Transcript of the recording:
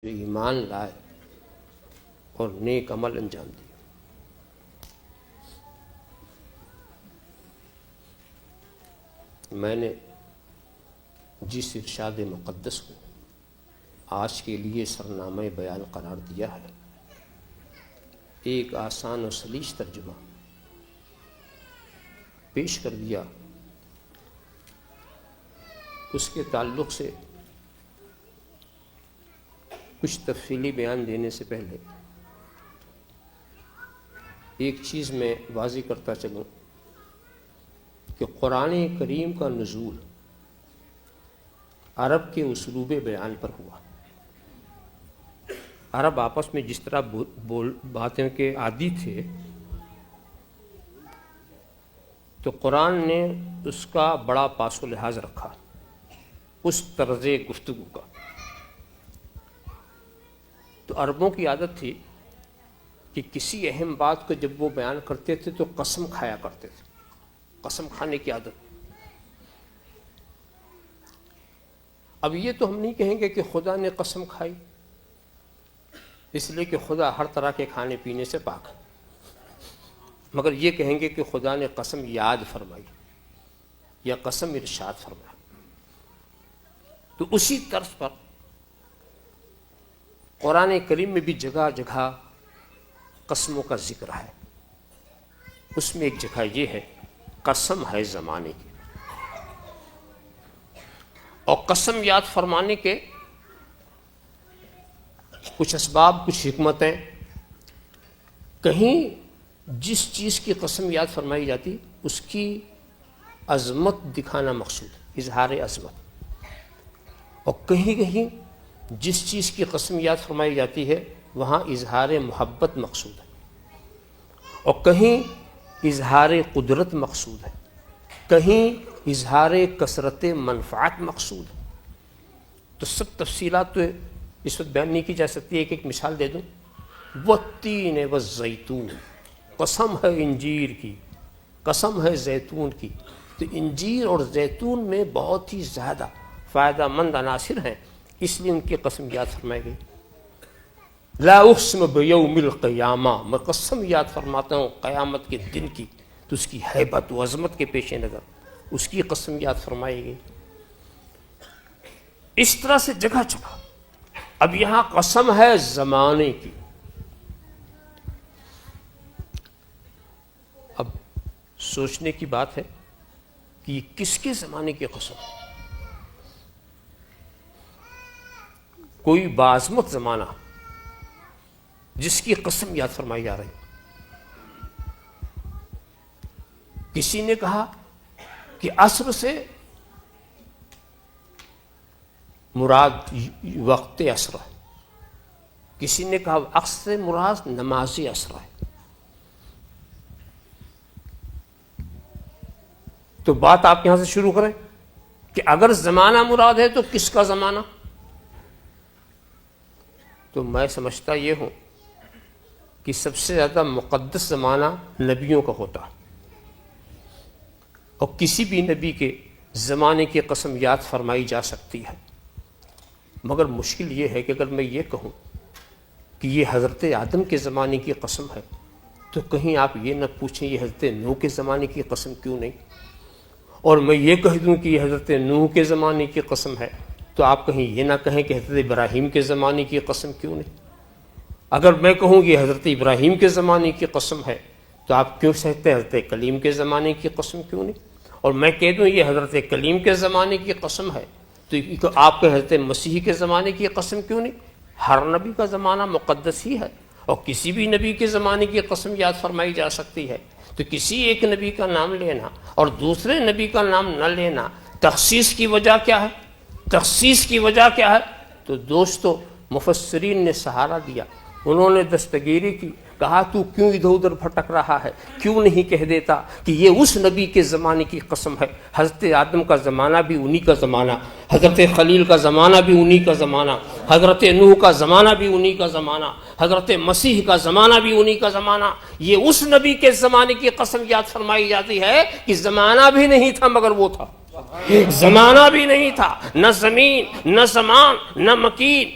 جو ایمان لائے اور نیک عمل انجام دیا۔ میں نے جس ارشاد مقدس کو آج کے لیے سرنامہ بیان قرار دیا ہے، ایک آسان و سلیس ترجمہ پیش کر دیا۔ اس کے تعلق سے کچھ تفصیلی بیان دینے سے پہلے ایک چیز میں واضح کرتا چلوں کہ قرآن کریم کا نزول عرب کے اسلوب بیان پر ہوا۔ عرب آپس میں جس طرح باتیں کے عادی تھے، تو قرآن نے اس کا بڑا پاس و لحاظ رکھا، اس طرز گفتگو کا۔ تو عربوں کی عادت تھی کہ کسی اہم بات کو جب وہ بیان کرتے تھے تو قسم کھایا کرتے تھے، قسم کھانے کی عادت۔ اب یہ تو ہم نہیں کہیں گے کہ خدا نے قسم کھائی، اس لیے کہ خدا ہر طرح کے کھانے پینے سے پاک ہے، مگر یہ کہیں گے کہ خدا نے قسم یاد فرمائی یا قسم ارشاد فرمائی۔ تو اسی طرز پر قرآن کریم میں بھی جگہ جگہ قسموں کا ذکر ہے۔ اس میں ایک جگہ یہ ہے، قسم ہے زمانے کی، اور قسم یاد فرمانے کے کچھ اسباب، کچھ حکمتیں۔ کہیں جس چیز کی قسم یاد فرمائی جاتی اس کی عظمت دکھانا مقصود، اظہار عظمت، اور کہیں کہیں جس چیز کی قسم یاد فرمائی جاتی ہے وہاں اظہار محبت مقصود ہے، اور کہیں اظہار قدرت مقصود ہے، کہیں اظہار کثرت منفعت مقصود ہے۔ تو سب تفصیلات تو اس وقت بیان نہیں کی جا سکتی، ایک مثال دے دوں۔ والتین والزیتون، قسم ہے انجیر کی، قسم ہے زیتون کی۔ تو انجیر اور زیتون میں بہت ہی زیادہ فائدہ مند عناصر ہیں، اس لیے ان کی قسم یاد فرمائی گئی۔ لا اقسم بیوم القیامہ، میں قسم یاد فرماتا ہوں قیامت کے دن کی، تو اس کی ہیبت و عظمت کے پیش نظر اس کی قسم یاد فرمائی گئی۔ اس طرح سے جگہ جگہ۔ اب یہاں قسم ہے زمانے کی۔ اب سوچنے کی بات ہے کہ یہ کس کے زمانے کی قسم؟ کوئی باعظمت زمانہ جس کی قسم یاد فرمائی جا رہی۔ کسی نے کہا کہ عصر سے مراد وقت عصر ہے، کسی نے کہا عصر سے مراد نماز عصر ہے۔ تو بات آپ یہاں سے شروع کریں کہ اگر زمانہ مراد ہے تو کس کا زمانہ؟ تو میں سمجھتا یہ ہوں کہ سب سے زیادہ مقدس زمانہ نبیوں کا ہوتا، اور کسی بھی نبی کے زمانے کی قسم یاد فرمائی جا سکتی ہے۔ مگر مشکل یہ ہے کہ اگر میں یہ کہوں کہ یہ حضرت آدم کے زمانے کی قسم ہے، تو کہیں آپ یہ نہ پوچھیں یہ حضرت نوح کے زمانے کی قسم کیوں نہیں؟ اور میں یہ کہہ دوں کہ یہ حضرت نوح کے زمانے کی قسم ہے، تو آپ کہیں یہ نہ کہیں کہ حضرت ابراہیم کے زمانے کی قسم کیوں نہیں؟ اگر میں کہوں کہ حضرت ابراہیم کے زمانے کی قسم ہے، تو آپ کیوں کہتے ہیں حضرت کلیم کے زمانے کی قسم کیوں نہیں؟ اور میں کہہ دوں یہ حضرت کلیم کے زمانے کی قسم ہے، تو آپ کے حضرت مسیح کے زمانے کی قسم کیوں نہیں؟ ہر نبی کا زمانہ مقدس ہی ہے، اور کسی بھی نبی کے زمانے کی قسم یاد فرمائی جا سکتی ہے۔ تو کسی ایک نبی کا نام لینا اور دوسرے نبی کا نام نہ لینا، تخصیص کی وجہ کیا ہے؟ تخصیص کی وجہ کیا ہے؟ تو دوستو، مفسرین نے سہارا دیا، انہوں نے دستگیری کی، کہا تو کیوں ادھر ادھر بھٹک رہا ہے؟ کیوں نہیں کہہ دیتا کہ یہ اس نبی کے زمانے کی قسم ہے؟ حضرت آدم کا زمانہ بھی انہی کا زمانہ، حضرت خلیل کا زمانہ بھی انہی کا زمانہ، حضرت نوح کا زمانہ بھی انہی کا زمانہ، حضرت مسیح کا زمانہ بھی انہی کا زمانہ۔ یہ اس نبی کے زمانے کی قسم یاد فرمائی جاتی ہے کہ زمانہ بھی نہیں تھا مگر وہ تھا۔ زمانہ بھی نہیں تھا، نہ زمین، نہ زمان، نہ مکین،